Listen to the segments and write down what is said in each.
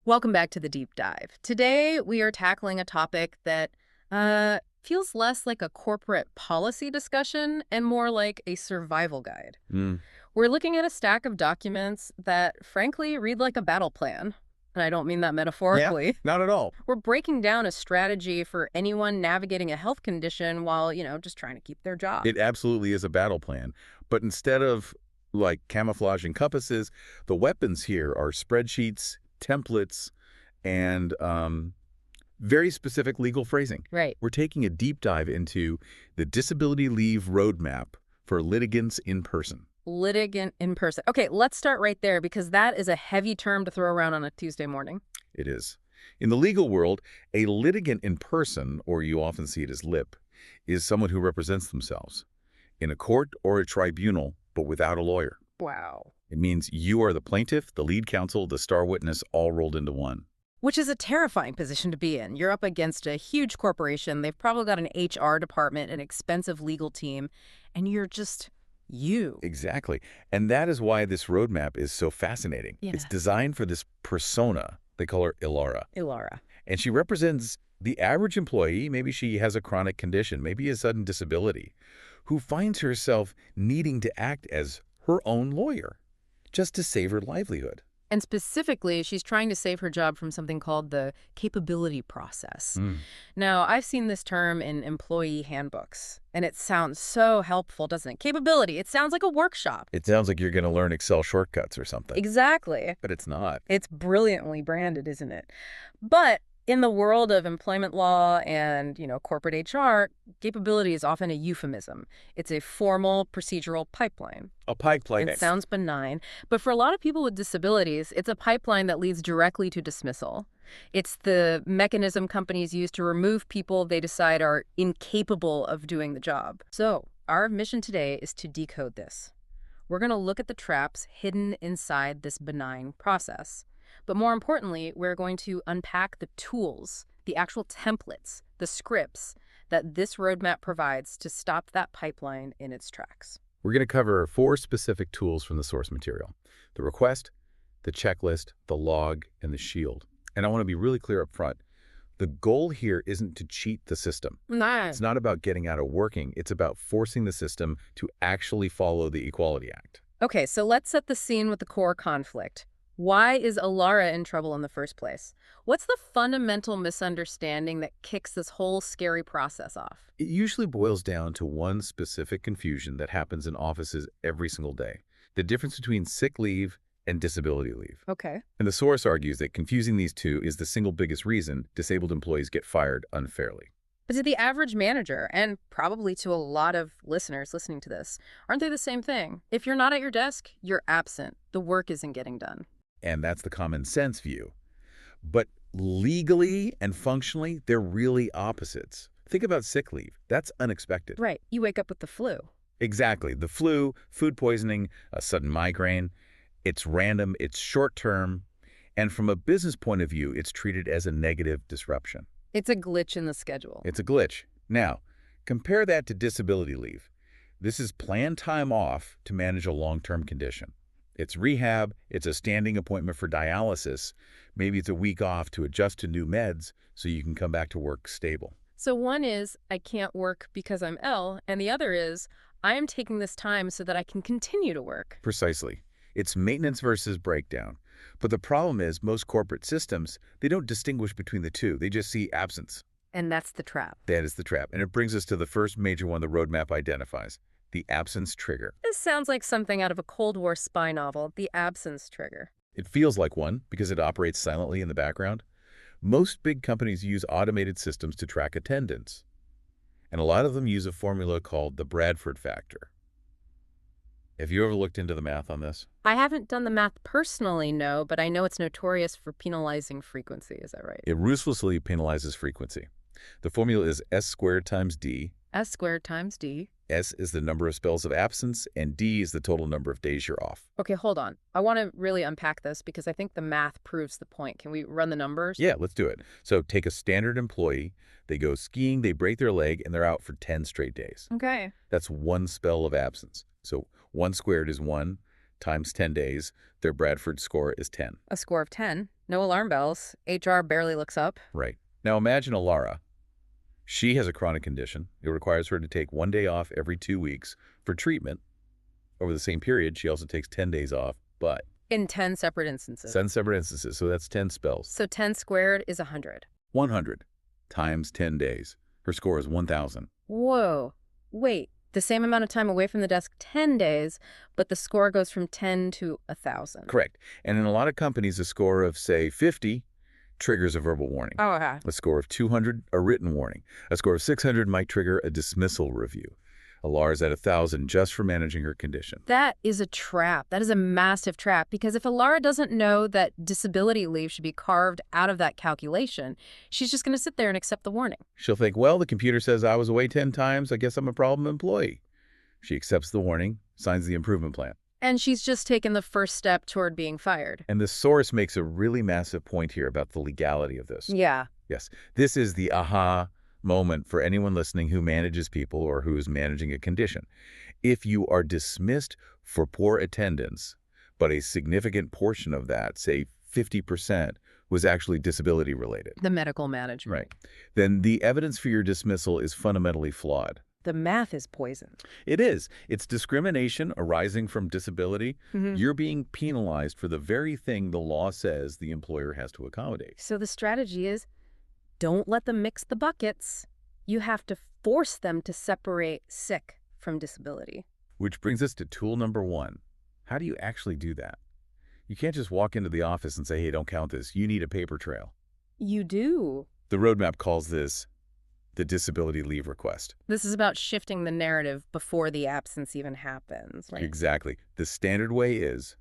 Welcome back to the deep dive. Today, we are tackling a topic that feels less like a corporate policy discussion and more like a survival guide. We're looking at a stack of documents that, frankly, read like a battle plan. And I don't mean that metaphorically. Yeah, not at all. We're breaking down a strategy for anyone navigating a health condition while, just trying to keep their job. It absolutely is a battle plan. But instead of, like, camouflage and compasses, the weapons here are spreadsheets, templates, and very specific legal phrasing. Right. We're taking a deep dive into the disability leave roadmap for litigants in person. Litigant in person. Okay, let's start right there because that is a heavy term to throw around on a Tuesday morning. It is. In the legal world, a litigant in person, or you often see it as LIP, is someone who represents themselves in a court or a tribunal, but without a lawyer. Wow. It means you are the plaintiff, the lead counsel, the star witness, all rolled into one. Which is a terrifying position to be in. You're up against a huge corporation. They've probably got an HR department, an expensive legal team, and you're just you. Exactly. And that is why this roadmap is so fascinating. Yeah. It's designed for this persona. They call her Ilara. Ilara. And she represents the average employee. Maybe she has a chronic condition, maybe a sudden disability, who finds herself needing to act as her own lawyer just to save her livelihood. And specifically, she's trying to save her job from something called the capability process. Now, I've seen this term in employee handbooks, and it sounds so helpful, doesn't it? Capability. It sounds like a workshop. It sounds like you're going to learn Excel shortcuts or something. Exactly. But it's not. It's brilliantly branded, isn't it? But in the world of employment law and, corporate HR, capability is often a euphemism. It's a formal procedural pipeline. A pipeline. It sounds benign, but for a lot of people with disabilities, it's a pipeline that leads directly to dismissal. It's the mechanism companies use to remove people they decide are incapable of doing the job. So our mission today is to decode this. We're going to look at the traps hidden inside this benign process. But more importantly, we're going to unpack the tools, the actual templates, the scripts that this roadmap provides to stop that pipeline in its tracks. We're going to cover 4 specific tools from the source material: the request, the checklist, the log, and the shield. And I want to be really clear up front. The goal here isn't to cheat the system. It's not about getting out of working. It's about forcing the system to actually follow the Equality Act. Okay, so let's set the scene with the core conflict. Why is Ilara in trouble in the first place? What's the fundamental misunderstanding that kicks this whole scary process off? It usually boils down to one specific confusion that happens in offices every single day: the difference between sick leave and disability leave. Okay. And the source argues that confusing these two is the single biggest reason disabled employees get fired unfairly. But to the average manager, and probably to a lot of listeners listening to this, aren't they the same thing? If you're not at your desk, you're absent. The work isn't getting done. And that's the common sense view. But legally and functionally, they're really opposites. Think about sick leave. That's unexpected. Right. You wake up with the flu. Exactly. The flu, food poisoning, a sudden migraine. It's random, it's short-term, and from a business point of view, it's treated as a negative disruption. It's a glitch in the schedule. It's a glitch. Now, compare that to disability leave. This is planned time off to manage a long-term condition. It's rehab, it's a standing appointment for dialysis. Maybe it's a week off to adjust to new meds so you can come back to work stable. So one is, I can't work because I'm ill, and the other is, I am taking this time so that I can continue to work. Precisely. It's maintenance versus breakdown. But the problem is most corporate systems, they don't distinguish between the two. They just see absence. And that's the trap. That is the trap. And it brings us to the first major one the roadmap identifies: the absence trigger. This sounds like something out of a Cold War spy novel, the absence trigger. It feels like one because it operates silently in the background. Most big companies use automated systems to track attendance. And a lot of them use a formula called the Bradford factor. Have you ever looked into the math on this? I haven't done the math personally, no, but I know it's notorious for penalizing frequency. Is that right? It ruthlessly penalizes frequency. The formula is S squared times D. S squared times D. S is the number of spells of absence, and D is the total number of days you're off. Okay, hold on. I want to really unpack this because I think the math proves the point. Can we run the numbers? Yeah, let's do it. So take a standard employee. They go skiing, they break their leg, and they're out for 10 straight days. Okay. That's one spell of absence. So 1 squared is 1 times 10 days. Their Bradford score is 10. A score of 10. No alarm bells. HR barely looks up. Right. Now imagine Alara. She has a chronic condition. It requires her to take 1 day off every 2 weeks for treatment. Over the same period, she also takes 10 days off, but In 10 separate instances. 10 separate instances, so that's 10 spells. So 10 squared is 100. 100 times 10 days. Her score is 1,000. Whoa. Wait. The same amount of time away from the desk, 10 days, but the score goes from 10 to 1,000. Correct. And in a lot of companies, a score of, say, 50 triggers a verbal warning. Oh, okay. A score of 200, a written warning. A score of 600 might trigger a dismissal review. Alara's at 1,000 just for managing her condition. That is a trap. That is a massive trap, because if Alara doesn't know that disability leave should be carved out of that calculation, she's just going to sit there and accept the warning. She'll think, well, the computer says I was away 10 times. I guess I'm a problem employee. She accepts the warning, signs the improvement plan. And she's just taken the first step toward being fired. And the source makes a really massive point here about the legality of this. Yeah. Yes, this is the aha moment for anyone listening who manages people or who is managing a condition. If you are dismissed for poor attendance, but a significant portion of that, say 50%, was actually disability related. The medical management. Right. Then the evidence for your dismissal is fundamentally flawed. The math is poison. It is. It's discrimination arising from disability. You're being penalized for the very thing the law says the employer has to accommodate. So the strategy is, don't let them mix the buckets. You have to force them to separate sick from disability. Which brings us to tool number 1. How do you actually do that? You can't just walk into the office and say, hey, don't count this. You need a paper trail. You do. The roadmap calls this the disability leave request. This is about shifting the narrative before the absence even happens. Right? Exactly. The standard way is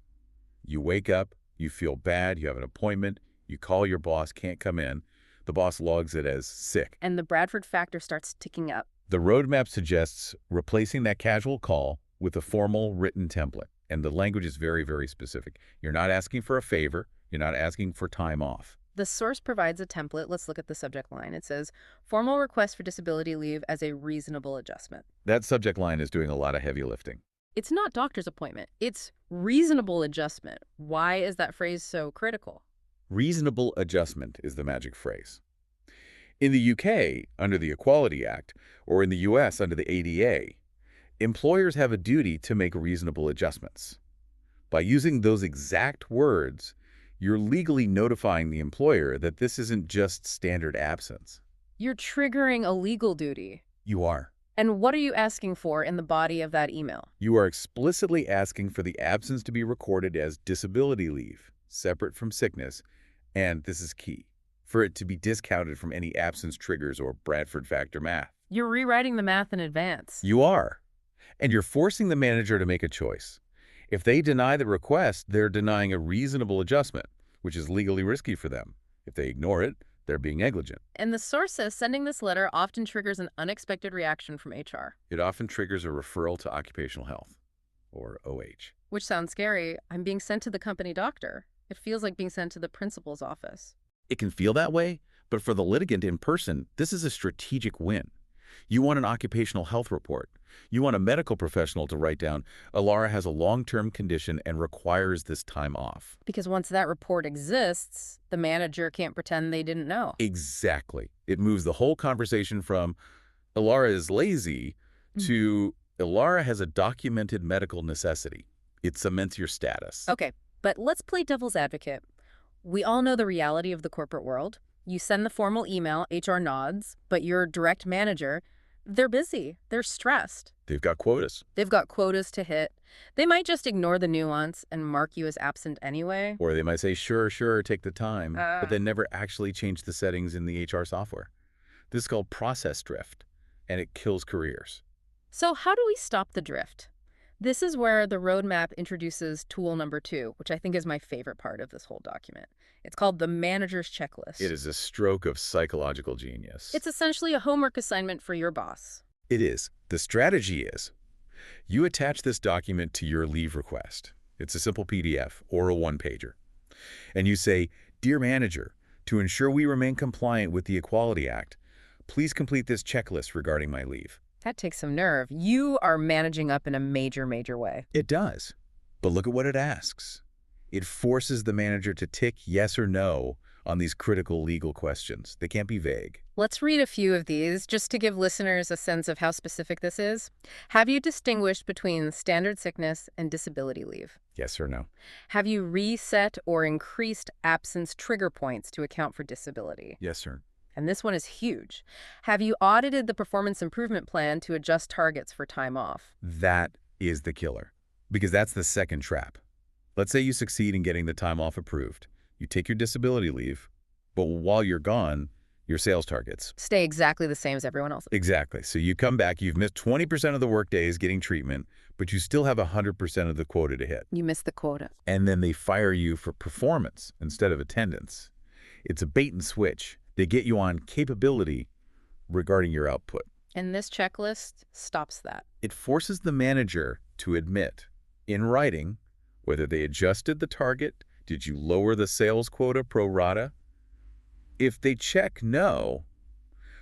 you wake up, you feel bad, you have an appointment, you call your boss, can't come in. The boss logs it as sick. And the Bradford factor starts ticking up. The roadmap suggests replacing that casual call with a formal written template. And the language is very, very specific. You're not asking for a favor. You're not asking for time off. The source provides a template. Let's look at the subject line. It says, formal request for disability leave as a reasonable adjustment. That subject line is doing a lot of heavy lifting. It's not doctor's appointment. It's reasonable adjustment. Why is that phrase so critical? Reasonable adjustment is the magic phrase. In the UK, under the Equality Act, or in the US under the ADA, employers have a duty to make reasonable adjustments. By using those exact words, you're legally notifying the employer that this isn't just standard absence. You're triggering a legal duty. You are. And what are you asking for in the body of that email? You are explicitly asking for the absence to be recorded as disability leave, separate from sickness, and this is key, for it to be discounted from any absence triggers or Bradford factor math. You're rewriting the math in advance. You are. And you're forcing the manager to make a choice. If they deny the request, they're denying a reasonable adjustment, which is legally risky for them. If they ignore it, they're being negligent. And the source says sending this letter often triggers an unexpected reaction from HR. It often triggers a referral to occupational health, or OH. Which sounds scary. I'm being sent to the company doctor. It feels like being sent to the principal's office. It can feel that way, but for the litigant in person, this is a strategic win. You want an occupational health report. You want a medical professional to write down, Alara has a long-term condition and requires this time off. Because once that report exists, the manager can't pretend they didn't know. Exactly. It moves the whole conversation from Alara is lazy to Alara has a documented medical necessity. It cements your status. Okay, but let's play devil's advocate. We all know the reality of the corporate world. You send the formal email, HR nods, but your direct manager, they're busy. They're stressed. They've got quotas. They've got quotas to hit. They might just ignore the nuance and mark you as absent anyway. Or they might say, sure, take the time, but then never actually change the settings in the HR software. This is called process drift, and it kills careers. So how do we stop the drift? This is where the roadmap introduces tool number 2, which I think is my favorite part of this whole document. It's called the manager's checklist. It is a stroke of psychological genius. It's essentially a homework assignment for your boss. It is. The strategy is, you attach this document to your leave request. It's a simple PDF or a one-pager. And you say, Dear Manager, to ensure we remain compliant with the Equality Act, please complete this checklist regarding my leave. That takes some nerve. You are managing up in a major way. It does. But look at what it asks. It forces the manager to tick yes or no on these critical legal questions. They can't be vague. Let's read a few of these just to give listeners a sense of how specific this is. Have you distinguished between standard sickness and disability leave? Yes or no? Have you reset or increased absence trigger points to account for disability? Yes, sir. And this one is huge. Have you audited the performance improvement plan to adjust targets for time off? That is the killer, because that's the second trap. Let's say you succeed in getting the time off approved. You take your disability leave, but while you're gone, your sales targets Stay exactly the same as everyone else. Exactly. So you come back, you've missed 20% of the work days getting treatment, but you still have 100% of the quota to hit. You missed the quota. And then they fire you for performance instead of attendance. It's a bait and switch. They get you on capability regarding your output. And this checklist stops that. It forces the manager to admit in writing whether they adjusted the target, did you lower the sales quota pro rata? If they check no,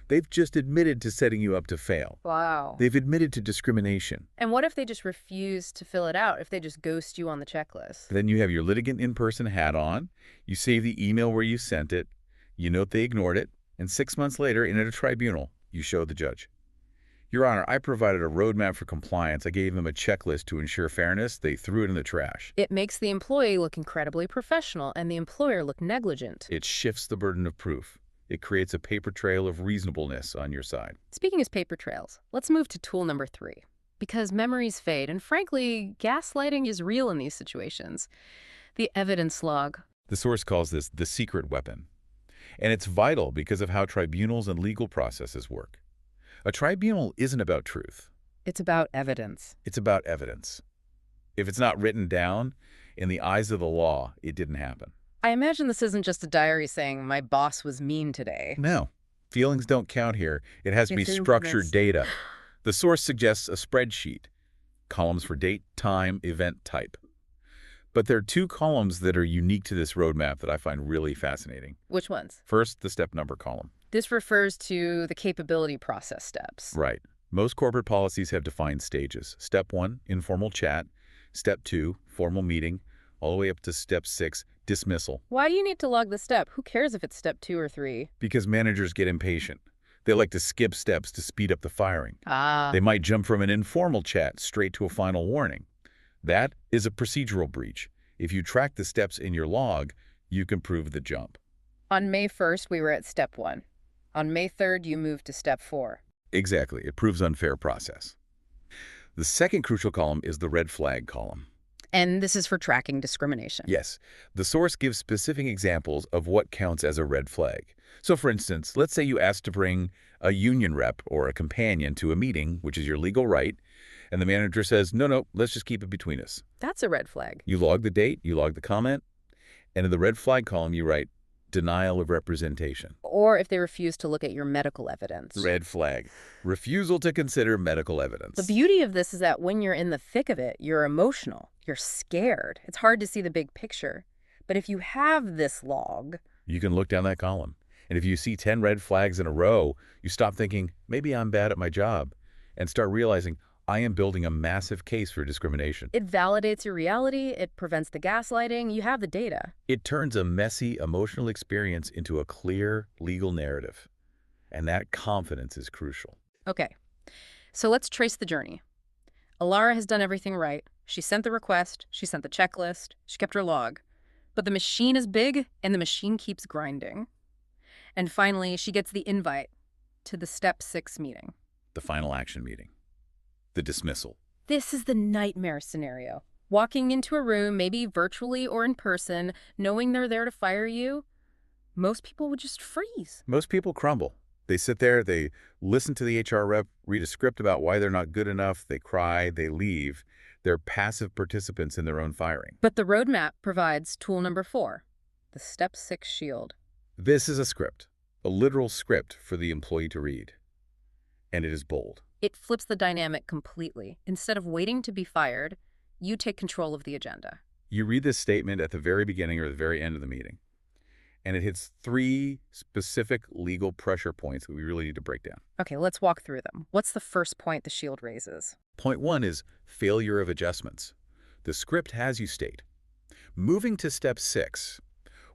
they've just admitted to setting you up to fail. Wow. They've admitted to discrimination. And what if they just refuse to fill it out, if they just ghost you on the checklist? Then you have your litigant in-person hat on, you save the email where you sent it, you note they ignored it, and 6 months later, in a tribunal, you show the judge. Your Honor, I provided a roadmap for compliance. I gave them a checklist to ensure fairness. They threw it in the trash. It makes the employee look incredibly professional and the employer look negligent. It shifts the burden of proof. It creates a paper trail of reasonableness on your side. Speaking of paper trails, let's move to tool number 3. Because memories fade, and frankly, gaslighting is real in these situations. The evidence log. The source calls this the secret weapon. And it's vital because of how tribunals and legal processes work. A tribunal isn't about truth. It's about evidence. It's about evidence. If it's not written down, in the eyes of the law, it didn't happen. I imagine this isn't just a diary saying, my boss was mean today. No. Feelings don't count here. It has to be It's structured infamous. data. The source suggests a spreadsheet. Columns for date, time, event type. But there are 2 columns that are unique to this roadmap that I find really fascinating. Which ones? First, the step number column. This refers to the capability process steps. Right. Most corporate policies have defined stages. Step 1, informal chat. Step 2, formal meeting. All the way up to step 6, dismissal. Why do you need to log the step? Who cares if it's step 2 or 3? Because managers get impatient. They like to skip steps to speed up the firing. They might jump from an informal chat straight to a final warning. That is a procedural breach. If you track the steps in your log, you can prove the jump. On May 1st, we were at step 1. On May 3rd, you moved to step 4. Exactly. It proves unfair process. The second crucial column is the red flag column. And this is for tracking discrimination. Yes, the source gives specific examples of what counts as a red flag. So for instance, let's say you ask to bring a union rep or a companion to a meeting, which is your legal right, and the manager says, no, let's just keep it between us. That's a red flag. You log the date, you log the comment, and in the red flag column you write denial of representation. Or if they refuse to look at your medical evidence. Red flag. Refusal to consider medical evidence. The beauty of this is that when you're in the thick of it, you're emotional, you're scared. It's hard to see the big picture. But if you have this log, You can look down that column. And if you see 10 red flags in a row, you stop thinking, maybe I'm bad at my job, and start realizing, I am building a massive case for discrimination. it validates your reality, it prevents the gaslighting, you have the data. It turns a messy, emotional experience into a clear, legal narrative. And that confidence is crucial. Okay, so let's trace the journey. Alara has done everything right. She sent the request, she sent the checklist, she kept her log. But the machine is big, and the machine keeps grinding. And finally, she gets the invite to the Step 6 meeting. The final action meeting. The dismissal. This is the nightmare scenario. Walking into a room, maybe virtually or in person, knowing they're there to fire you, most people would just freeze. Most people crumble. They sit there, they listen to the HR rep, read a script about why they're not good enough, they cry, they leave. They're passive participants in their own firing. But the roadmap provides tool number 4, the Step 6 shield. This is a script, a literal script for the employee to read. And it is bold. It flips the dynamic completely. Instead of waiting to be fired, you take control of the agenda. You read this statement at the very beginning or the very end of the meeting, and it hits 3 specific legal pressure points that we really need to break down. Okay, let's walk through them. What's the first point the shield raises? Point 1 is failure of adjustments. The script has you state, Moving to step 6,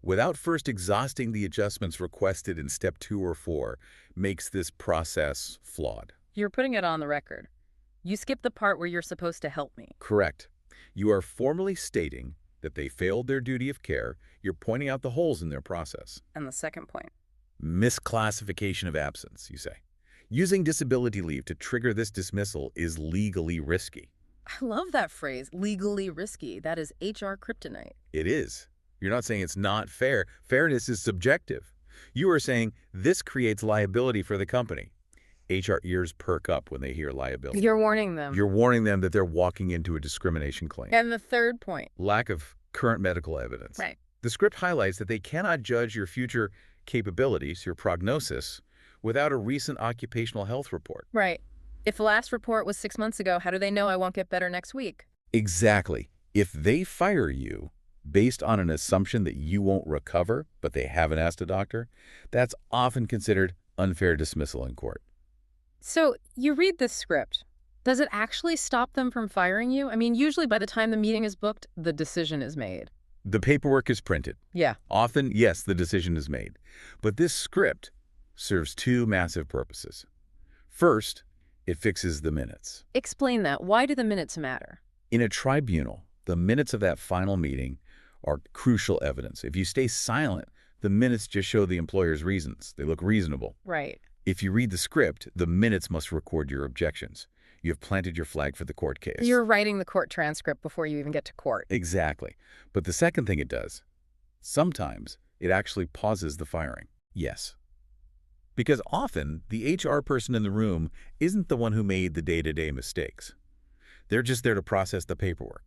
without first exhausting the adjustments requested in step 2 or 4, makes this process flawed. You're putting it on the record. You skipped the part where you're supposed to help me. Correct. You are formally stating that they failed their duty of care. You're pointing out the holes in their process. And the second point. Misclassification of absence, you say. Using disability leave to trigger this dismissal is legally risky. I love that phrase, legally risky. That is HR kryptonite. It is. You're not saying it's not fair. Fairness is subjective. You are saying this creates liability for the company. HR ears perk up when they hear liability. You're warning them. You're warning them that they're walking into a discrimination claim. And the third point. Lack of current medical evidence. Right. The script highlights that they cannot judge your future capabilities, your prognosis, without a recent occupational health report. Right. If the last report was 6 months ago, how do they know I won't get better next week? Exactly. If they fire you based on an assumption that you won't recover, but they haven't asked a doctor, that's often considered unfair dismissal in court. So you read this script. Does it actually stop them from firing you? I mean, usually by the time the meeting is booked, the decision is made. The paperwork is printed. Yeah. Often, yes, the decision is made. But this script serves two massive purposes. First, it fixes the minutes. Explain that. Why do the minutes matter? In a tribunal, the minutes of that final meeting are crucial evidence. If you stay silent, the minutes just show the employer's reasons. They look reasonable. Right. If you read the script, the minutes must record your objections. You have planted your flag for the court case. You're writing the court transcript before you even get to court. Exactly. But the second thing it does, sometimes it actually pauses the firing. Yes. Because often, the HR person in the room isn't the one who made the day-to-day mistakes. They're just there to process the paperwork.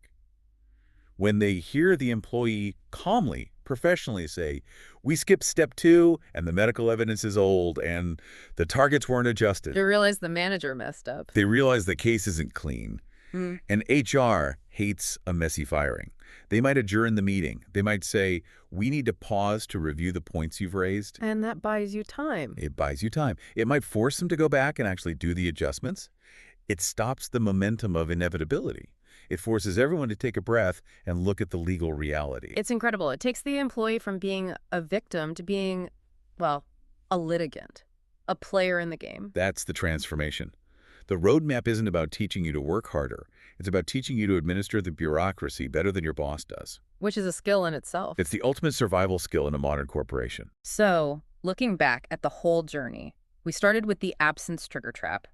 When they hear the employee calmly, professionally say, "We skipped step 2, and the medical evidence is old, and the targets weren't adjusted." They realize the manager messed up. They realize the case isn't clean. And HR hates a messy firing. They might adjourn the meeting. They might say, "We need to pause to review the points you've raised." And that buys you time. It buys you time. It might force them to go back and actually do the adjustments. It stops the momentum of inevitability. It forces everyone to take a breath and look at the legal reality. It's incredible. It takes the employee from being a victim to being, well, a litigant, a player in the game. That's the transformation. The roadmap isn't about teaching you to work harder. It's about teaching you to administer the bureaucracy better than your boss does. Which is a skill in itself. It's the ultimate survival skill in a modern corporation. So, looking back at the whole journey, we started with the absence trigger trap,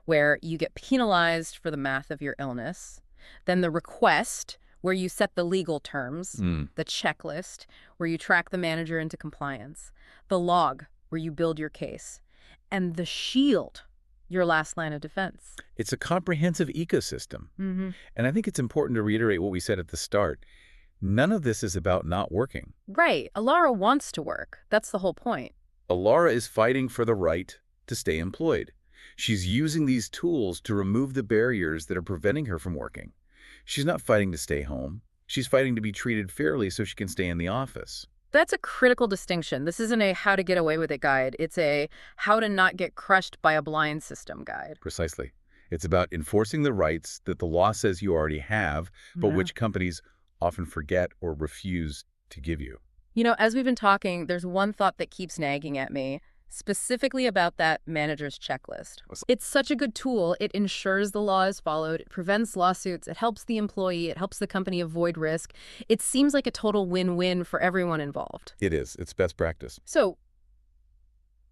where you get penalized for the math of your illness. Then the request, where you set the legal terms. The checklist, where you track the manager into compliance. The log, where you build your case. And the shield, your last line of defense. It's a comprehensive ecosystem. And I think it's important to reiterate what we said at the start. None of this is about not working. Right. Alara wants to work. That's the whole point. Alara is fighting for the right to stay employed. She's using these tools to remove the barriers that are preventing her from working. She's not fighting to stay home. She's fighting to be treated fairly so she can stay in the office. That's a critical distinction. This isn't a how to get away with it guide. It's a how to not get crushed by a blind system guide. Precisely. It's about enforcing the rights that the law says you already have, but which companies often forget or refuse to give you. You know, as we've been talking, there's one thought that keeps nagging at me, specifically about that manager's checklist. It's such a good tool. It ensures the law is followed. It prevents lawsuits. It helps the employee. It helps the company avoid risk. It seems like a total win-win for everyone involved. It is. It's best practice. So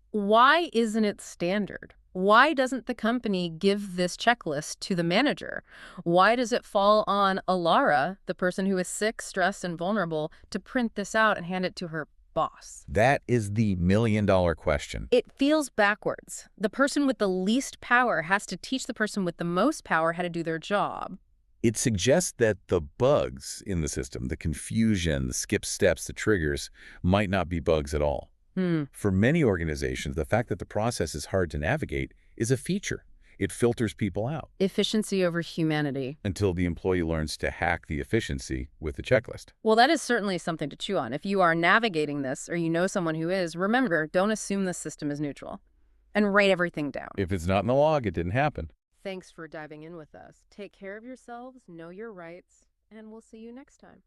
why isn't it standard? Why doesn't the company give this checklist to the manager? Why does it fall on Alara, the person who is sick, stressed, and vulnerable, to print this out and hand it to her boss? That is the million-dollar question. It feels backwards. The person with the least power has to teach the person with the most power how to do their job. It suggests that the bugs in the system, the confusion, the skip steps, the triggers, might not be bugs at all. For many organizations, the fact that the process is hard to navigate is a feature. It filters people out. Efficiency over humanity. Until the employee learns to hack the efficiency with the checklist. Well, that is certainly something to chew on. If you are navigating this or you know someone who is, remember, don't assume the system is neutral. And write everything down. If it's not in the log, it didn't happen. Thanks for diving in with us. Take care of yourselves, know your rights, and we'll see you next time.